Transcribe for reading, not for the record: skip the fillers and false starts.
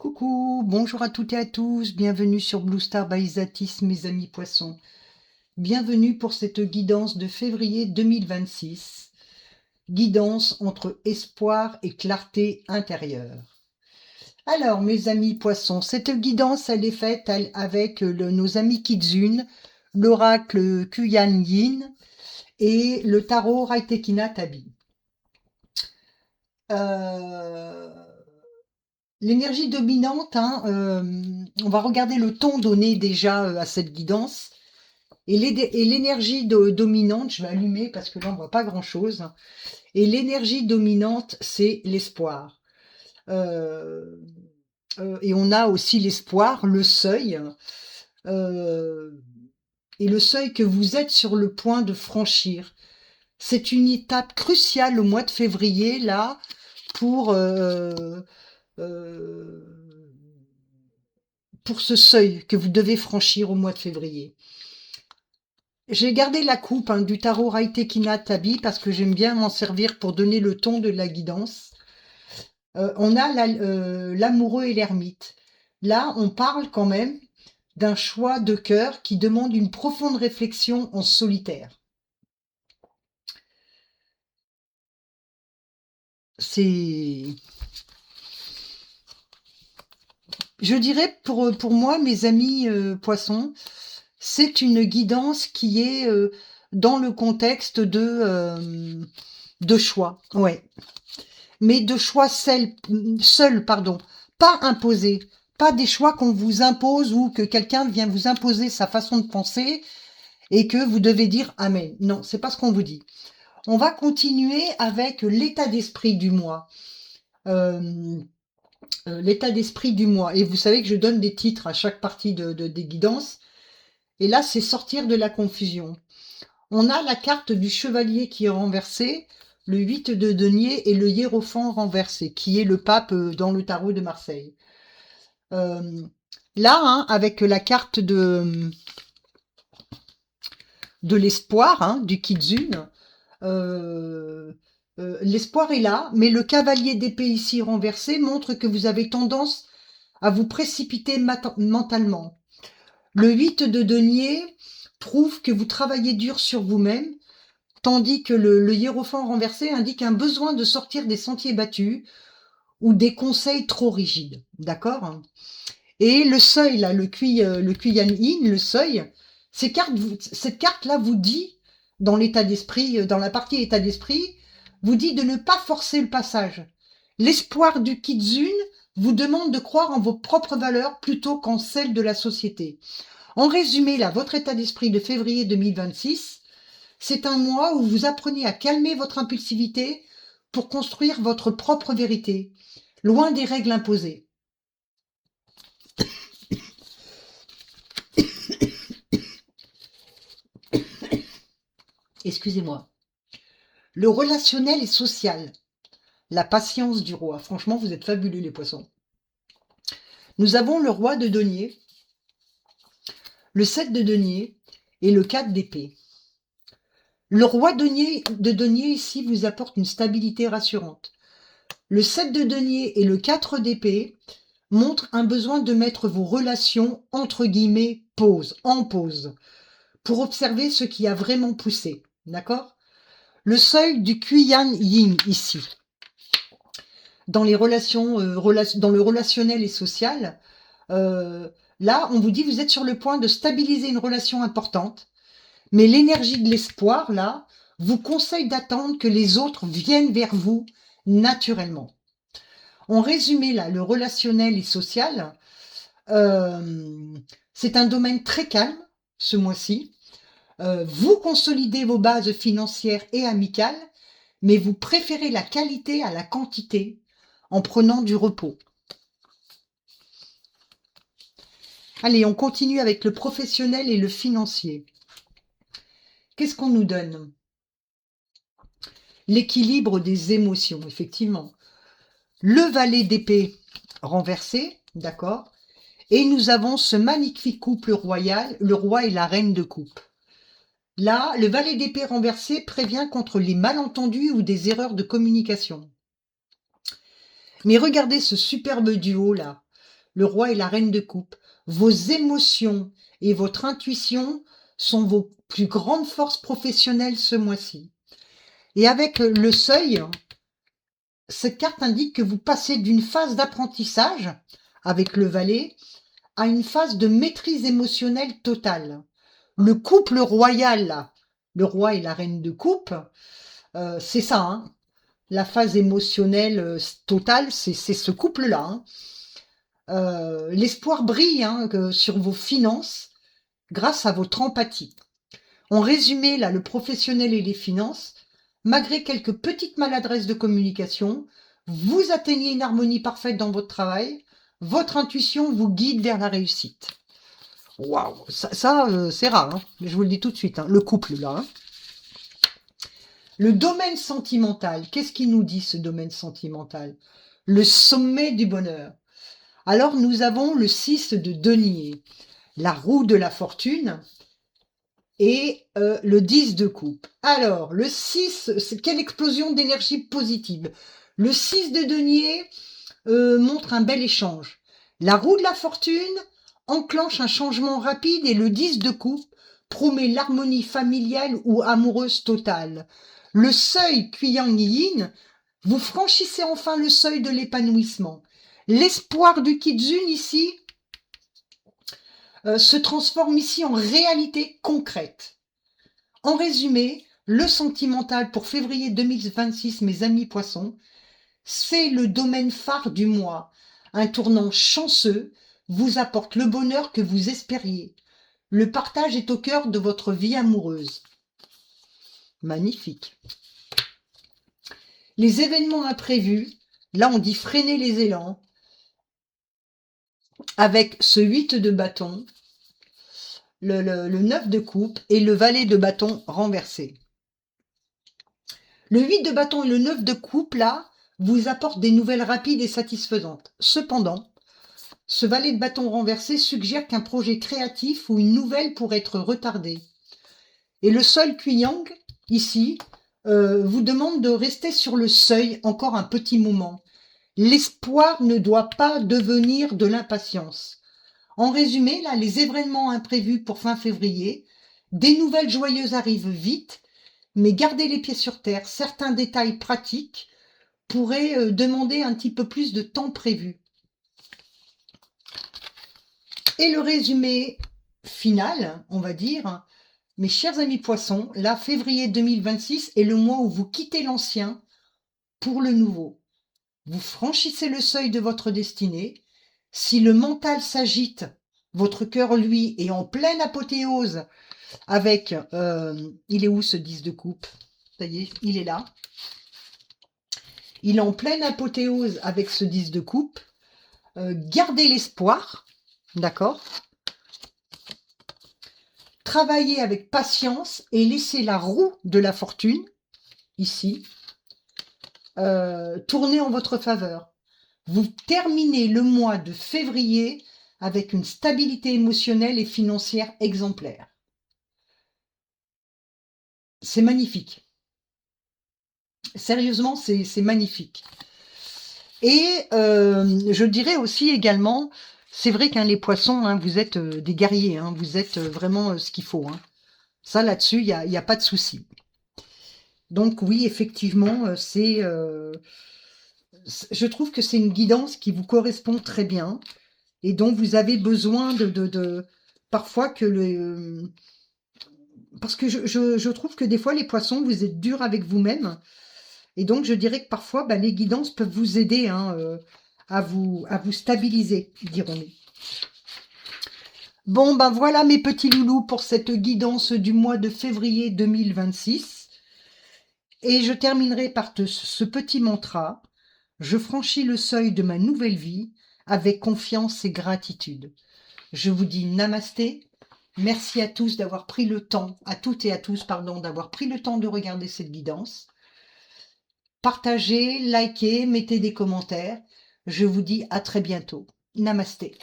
Coucou, bonjour à toutes et à tous, bienvenue sur Blue Star by Isatis, mes amis poissons. Bienvenue pour cette guidance de février 2026. Guidance entre espoir et clarté intérieure. Alors, mes amis poissons, cette guidance, elle est faite avec nos amis Kitsune, l'oracle Kuyan Yin et le tarot Raitekina Tabi. L'énergie dominante, on va regarder le ton donné déjà à cette guidance. Et l'énergie dominante, je vais allumer parce que là on voit pas grand-chose. Et l'énergie dominante, c'est l'espoir. Euh, et on a aussi l'espoir, le seuil. Et le seuil que vous êtes sur le point de franchir. C'est une étape cruciale au mois de février, là, euh, pour ce seuil que vous devez franchir au mois de février. J'ai gardé la coupe du tarot Raitekina Tabi parce que j'aime bien m'en servir pour donner le ton de la guidance. On a l'amoureux et l'ermite. Là, on parle quand même d'un choix de cœur qui demande une profonde réflexion en solitaire. Je dirais pour moi, mes amis poissons, c'est une guidance qui est dans le contexte de choix, ouais. Mais de choix seuls, pardon, pas imposés, pas des choix qu'on vous impose ou que quelqu'un vient vous imposer sa façon de penser et que vous devez dire amen. Non, c'est pas ce qu'on vous dit. On va continuer avec l'état d'esprit du mois. L'état d'esprit du mois. Et vous savez que je donne des titres à chaque partie des guidances. Et là, c'est sortir de la confusion. On a la carte du chevalier qui est renversée, le 8 de denier et le hiérophant renversé, qui est le pape dans le tarot de Marseille. Là, avec la carte de l'espoir, du Kitsune, l'espoir est là, mais le cavalier d'épée ici renversé montre que vous avez tendance à vous précipiter mentalement. Le 8 de denier prouve que vous travaillez dur sur vous-même, tandis que le hiérophant renversé indique un besoin de sortir des sentiers battus ou des conseils trop rigides. D'accord? Et le seuil, là, le Kuyan Yin, le seuil, cette carte-là vous dit, dans l'état d'esprit, dans la partie état d'esprit, vous dit de ne pas forcer le passage. L'espoir du Kitsune vous demande de croire en vos propres valeurs plutôt qu'en celles de la société. En résumé, là, votre état d'esprit de février 2026, c'est un mois où vous apprenez à calmer votre impulsivité pour construire votre propre vérité, loin des règles imposées. Excusez-moi. Le relationnel et social. La patience du roi. Franchement, vous êtes fabuleux, les poissons. Nous avons le roi de denier, le 7 de denier et le 4 d'épée. Le roi de denier ici vous apporte une stabilité rassurante. Le 7 de denier et le 4 d'épée montrent un besoin de mettre vos relations entre guillemets en pause, pour observer ce qui a vraiment poussé. D'accord? Le seuil du Kuyan Yin ici. Dans les relations, dans le relationnel et social, là, on vous dit vous êtes sur le point de stabiliser une relation importante, mais l'énergie de l'espoir, là, vous conseille d'attendre que les autres viennent vers vous naturellement. En résumé, là, le relationnel et social, c'est un domaine très calme ce mois-ci. Vous consolidez vos bases financières et amicales, mais vous préférez la qualité à la quantité en prenant du repos. Allez, on continue avec le professionnel et le financier. Qu'est-ce qu'on nous donne? L'équilibre des émotions, effectivement. Le valet d'épée renversé, d'accord? Et nous avons ce magnifique couple royal, le roi et la reine de coupe. Là, le valet d'épée renversé prévient contre les malentendus ou des erreurs de communication. Mais regardez ce superbe duo là. le roi et la reine de coupe. Vos émotions et votre intuition sont vos plus grandes forces professionnelles ce mois-ci. Et avec le seuil, cette carte indique que vous passez d'une phase d'apprentissage avec le valet à une phase de maîtrise émotionnelle totale. Le couple royal, là, le roi et la reine de coupe, c'est ça, hein. La phase émotionnelle totale, c'est ce couple-là, hein. L'espoir brille hein, sur vos finances grâce à votre empathie. En résumé, là, le professionnel et les finances, malgré quelques petites maladresses de communication, vous atteignez une harmonie parfaite dans votre travail. Votre intuition vous guide vers la réussite. Waouh, ça c'est rare, hein. Je vous le dis tout de suite, hein. Le couple là. Hein. Le domaine sentimental, qu'est-ce qu'il nous dit ce domaine sentimental? Le sommet du bonheur. Alors nous avons le 6 de denier, la roue de la fortune et le 10 de coupe. Alors le 6, quelle explosion d'énergie positive. Le 6 de denier montre un bel échange. La roue de la fortune enclenche un changement rapide et le 10 de coupe promet l'harmonie familiale ou amoureuse totale. Le seuil Kuan Yin, vous franchissez enfin le seuil de l'épanouissement. L'espoir du Kitsune ici se transforme ici en réalité concrète. En résumé, le sentimental pour février 2026, mes amis poissons, c'est le domaine phare du mois. Un tournant chanceux vous apporte le bonheur que vous espériez. Le partage est au cœur de votre vie amoureuse. Magnifique. Les événements imprévus, là on dit freiner les élans, avec ce 8 de bâton, le 9 de coupe et le valet de bâton renversé. Le 8 de bâton et le 9 de coupe, là, vous apportent des nouvelles rapides et satisfaisantes. Cependant, ce valet de bâton renversé suggère qu'un projet créatif ou une nouvelle pourrait être retardé. Et le sol Kuyang, ici, vous demande de rester sur le seuil encore un petit moment. L'espoir ne doit pas devenir de l'impatience. En résumé, là, les événements imprévus pour fin février, des nouvelles joyeuses arrivent vite, mais gardez les pieds sur terre. Certains détails pratiques pourraient demander un petit peu plus de temps prévu. Et le résumé final, on va dire, mes chers amis poissons, là, février 2026 est le mois où vous quittez l'ancien pour le nouveau. Vous franchissez le seuil de votre destinée. Si le mental s'agite, votre cœur, lui, est en pleine apothéose avec... il est où ce 10 de coupe? Ça y est, il est là. Il est en pleine apothéose avec ce 10 de coupe. Gardez l'espoir, d'accord? Travaillez avec patience et laissez la roue de la fortune, ici, tourner en votre faveur. Vous terminez le mois de février avec une stabilité émotionnelle et financière exemplaire. C'est magnifique. Sérieusement, c'est magnifique. Et je dirais aussi également, c'est vrai qu'un les poissons, hein, vous êtes des guerriers, hein, vous êtes vraiment ce qu'il faut. Hein. Ça, là-dessus, il n'y a pas de souci. Donc oui, effectivement, je trouve que c'est une guidance qui vous correspond très bien et dont vous avez besoin de parfois que le... Parce que je trouve que des fois, les poissons, vous êtes durs avec vous-même. Et donc, je dirais que parfois, les guidances peuvent vous aider hein, à vous stabiliser, dirons-nous. Bon, voilà mes petits loulous pour cette guidance du mois de février 2026. Et je terminerai par ce petit mantra. Je franchis le seuil de ma nouvelle vie avec confiance et gratitude. Je vous dis namasté. Merci à tous d'avoir pris le temps, à toutes et à tous, pardon, d'avoir pris le temps de regarder cette guidance. Partagez, likez, mettez des commentaires. Je vous dis à très bientôt. Namasté.